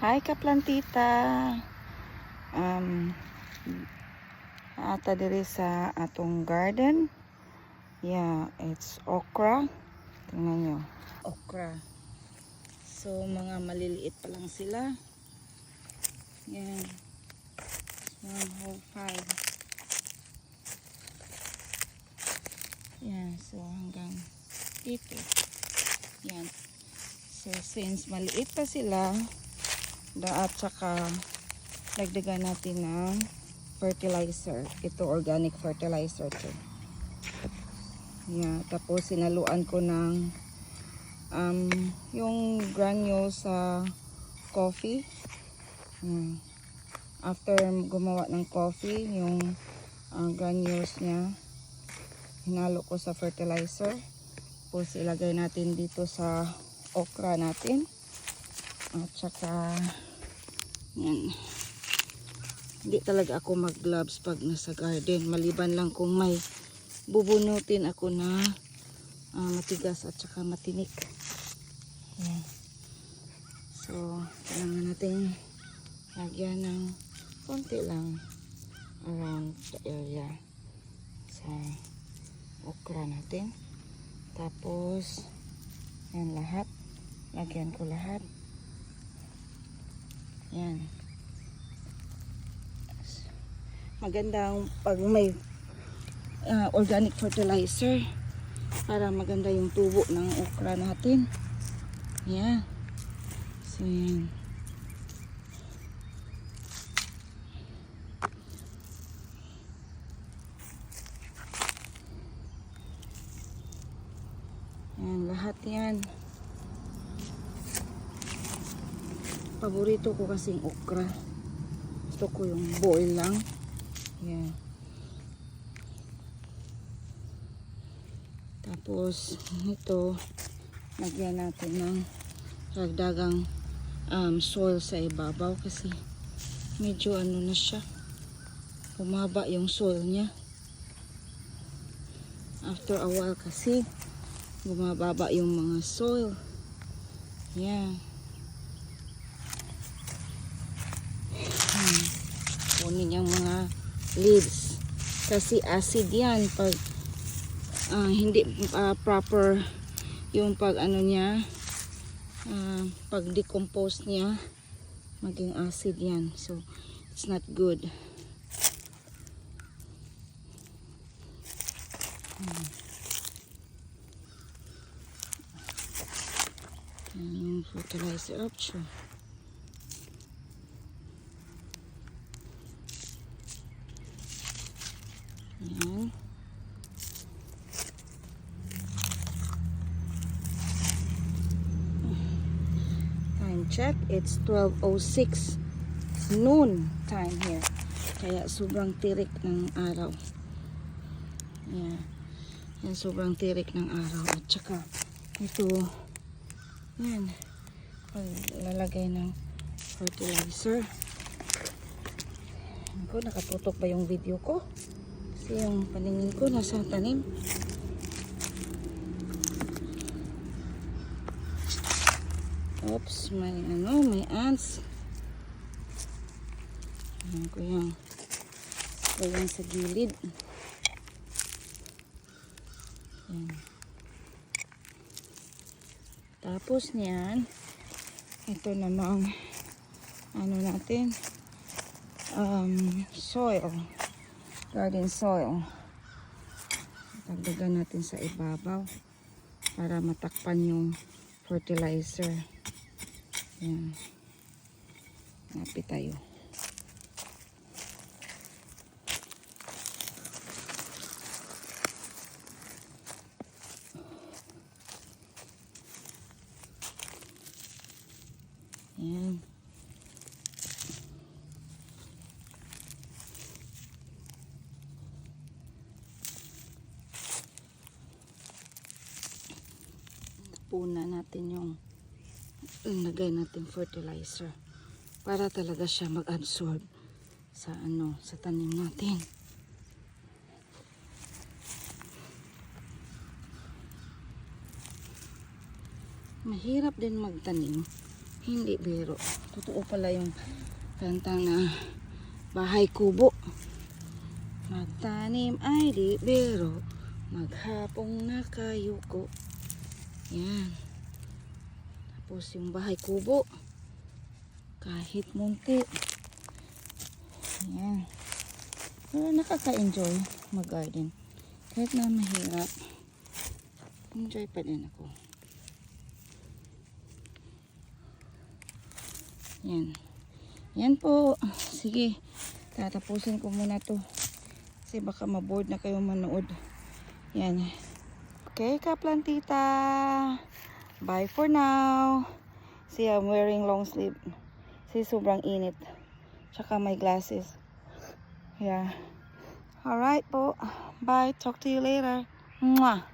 Hi ka plantita. Ata diri sa atong garden. Yeah, it's okra. Tingnan nyo, okra. So mga maliliit pa lang sila. Yan. 105. Yan, so hanggang dito. Yan. So since maliit pa sila, at saka dagdagan natin ng fertilizer. Ito organic fertilizer to. Yeah, tapos sinaluan ko ng yung granules sa coffee. After gumawa ng coffee, yung granules niya hinalo ko sa fertilizer. Tapos ilagay natin dito sa okra natin. At saka yan. Hindi talaga ako mag-gloves pag nasa garden. Maliban lang kung may bubunutin ako na matigas at saka matinik. Yan. So, kailangan natin lagyan ng konti lang around the area sa okra natin. Tapos, yan lahat. Lagyan ko lahat. Yan. Magandang pag may organic fertilizer para maganda yung tubo ng okra natin. Yan. So, yan. Yan, lahat yan. Paborito ko kasing okra. Gusto ko yung boil lang. Yan. Tapos, ito, lagyan natin ng dagdagang soil sa ibabaw kasi medyo ano na siya. Bumaba yung soil niya. After a while kasi, bumababa yung mga soil. Yan. Kunin yung mga leaves kasi acid yan pag hindi proper yung pag ano niya, pag decompose niya maging acid yan, so it's not good. Yung fertilizer option. Ayan. Time check, it's 12:06 noon time here. Kaya sobrang tirik ng araw. Ayan. Yan, sobrang tirik ng araw. At saka ito, yan, lalagay ng fertilizer. Ako, nakatutok ba yung video ko? Kasi yung paningin ko nasa tanim. Oops, may ants. Ayan ko yung sa gilid. Ayan. Tapos niyan, ito namang ano natin, soil, garden soil. Dagdagan natin sa ibabaw para matakpan yung fertilizer. Yan. Napit tayo. Yan. Puna natin yung lagay natin fertilizer para talaga siya mag-absorb sa sa tanim natin. Mahirap din magtanim Hindi biro. Totoo pala yung kantang na bahay kubo. Magtanim ay di biro, maghapong nakayuko. Yan. Tapos yung bahay kubo, kahit munti. Yan. Pero nakaka-enjoy mag-garden. Kahit na mahirap, enjoy pa din ako. Yan. Yan po. Sige. Tatapusin ko muna to. Kasi baka maboard na kayo manood. Yan. Okay, kaplantita. Bye for now. See, I'm wearing long sleeve. See, sobrang init. Tsaka may glasses. Yeah. Alright po. Bye. Talk to you later. Mwah.